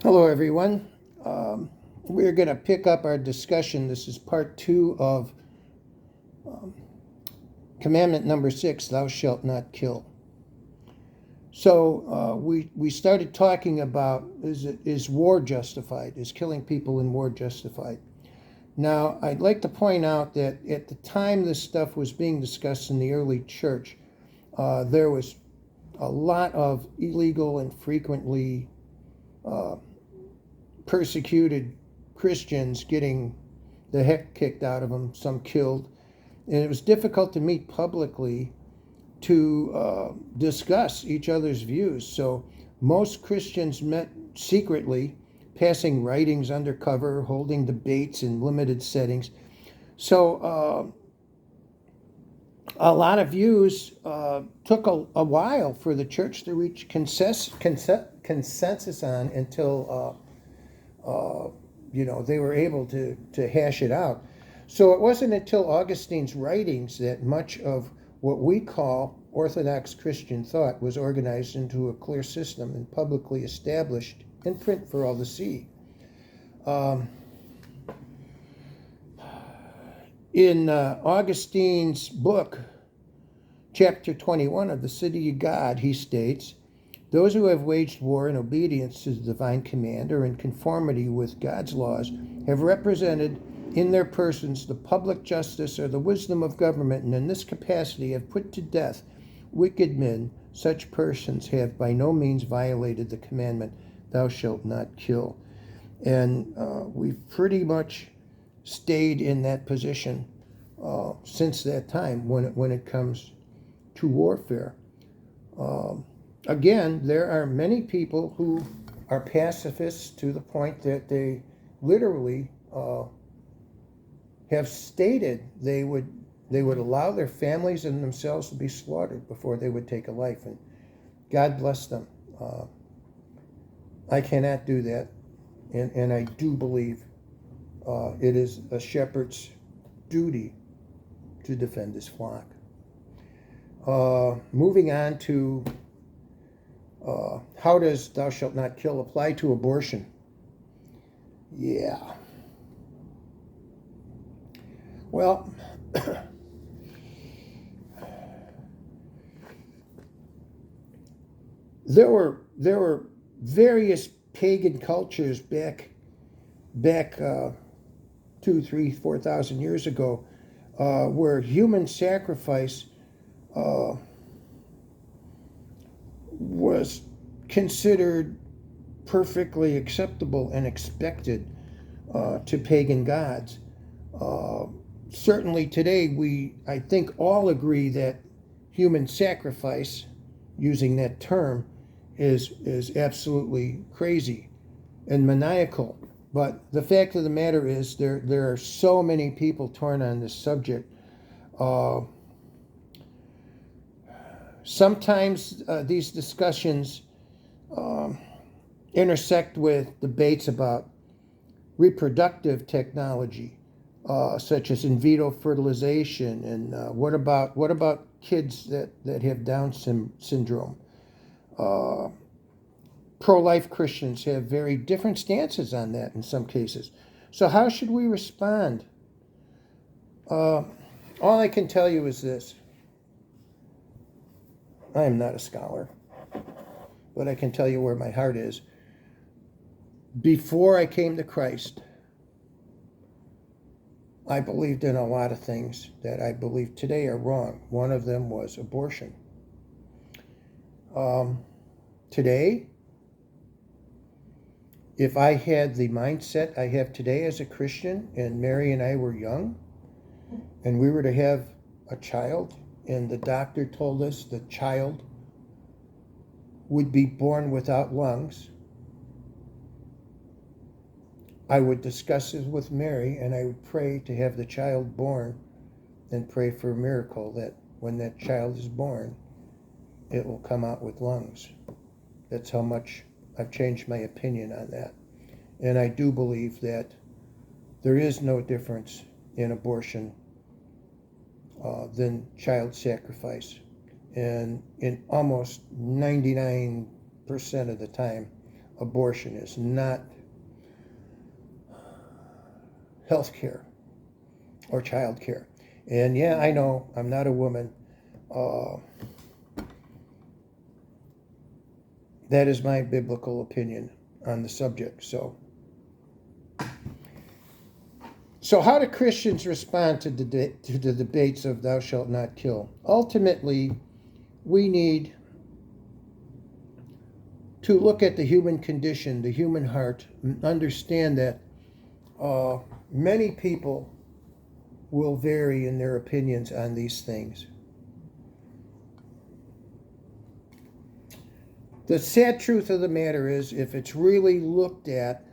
Hello, everyone. We're going to pick up our discussion. This is part two of commandment number 6, thou shalt not kill. So we started talking about is war justified? Is killing people in war justified? Now, I'd like to point out that at the time this stuff was being discussed in the early church, there was a lot of illegal and frequently persecuted Christians getting the heck kicked out of them, some killed. And it was difficult to meet publicly to discuss each other's views. So most Christians met secretly, passing writings undercover, holding debates in limited settings. So a lot of views took a while for the church to reach consensus on until they were able to hash it out. So it wasn't until Augustine's writings that much of what we call Orthodox Christian thought was organized into a clear system and publicly established in print for all to see. In Augustine's book, chapter 21 of the City of God, he states, those who have waged war in obedience to the divine command or in conformity with God's laws have represented in their persons the public justice or the wisdom of government, and in this capacity have put to death wicked men. Such persons have by no means violated the commandment, thou shalt not kill. And we've pretty much stayed in that position since that time when it comes to warfare. Again, there are many people who are pacifists to the point that they literally have stated they would allow their families and themselves to be slaughtered before they would take a life, and God bless them. I cannot do that, and I do believe it is a shepherd's duty to defend his flock. Moving on to how does thou shalt not kill apply to abortion? Yeah. Well, there were various pagan cultures back 2, 3, 4,000 years ago where human sacrifice was considered perfectly acceptable and expected to pagan gods. Certainly today I think all agree that human sacrifice, using that term, is absolutely crazy and maniacal. But the fact of the matter is there are so many people torn on this subject. Sometimes these discussions intersect with debates about reproductive technology, such as in vitro fertilization, and what about kids that have Down syndrome. Pro-life Christians have very different stances on that in some cases. So how should we respond? All I can tell you is this. I am not a scholar, but I can tell you where my heart is. Before I came to Christ, I believed in a lot of things that I believe today are wrong. One of them was abortion. Today, if I had the mindset I have today as a Christian, and Mary and I were young, and we were to have a child, and the doctor told us the child would be born without lungs, I would discuss it with Mary, and I would pray to have the child born and pray for a miracle that when that child is born, it will come out with lungs. That's how much I've changed my opinion on that. And I do believe that there is no difference in abortion than child sacrifice. And in almost 99% of the time, abortion is, not health care or child care. And yeah, I know I'm not a woman. That is my biblical opinion on the subject. So how do Christians respond to the debates of thou shalt not kill? Ultimately, we need to look at the human condition, the human heart, and understand that many people will vary in their opinions on these things. The sad truth of the matter is, if it's really looked at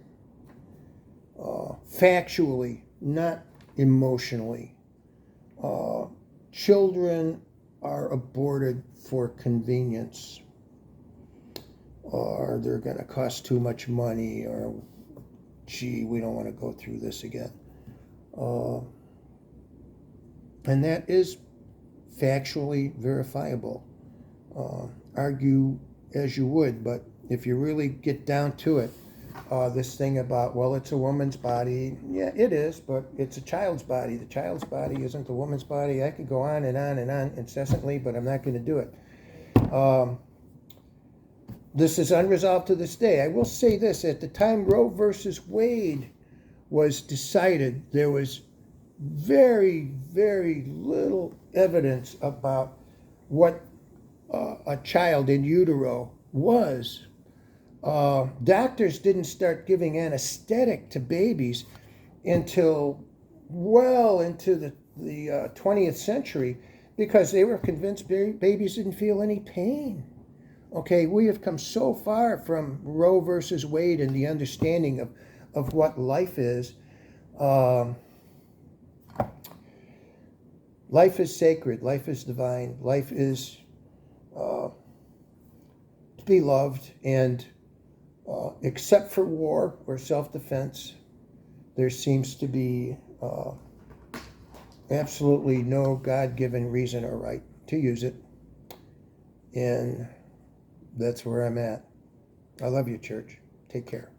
factually, not emotionally, children are aborted for convenience, or they're going to cost too much money, or gee, we don't want to go through this again. And that is factually verifiable. Argue as you would, but if you really get down to it, this thing about, well, it's a woman's body, yeah, it is, but it's a child's body. The child's body isn't the woman's body. I could go on and on and on incessantly, but I'm not going to do it. This is unresolved to this day. I will say this: at the time Roe versus Wade was decided, there was very, very little evidence about what a child in utero was. Doctors didn't start giving anesthetic to babies until well into the 20th century, because they were convinced babies didn't feel any pain. Okay, we have come so far from Roe versus Wade and the understanding of what life is. Life is sacred. Life is divine. Life is to be loved. And except for war or self-defense, there seems to be absolutely no God-given reason or right to use it. And that's where I'm at. I love you, church. Take care.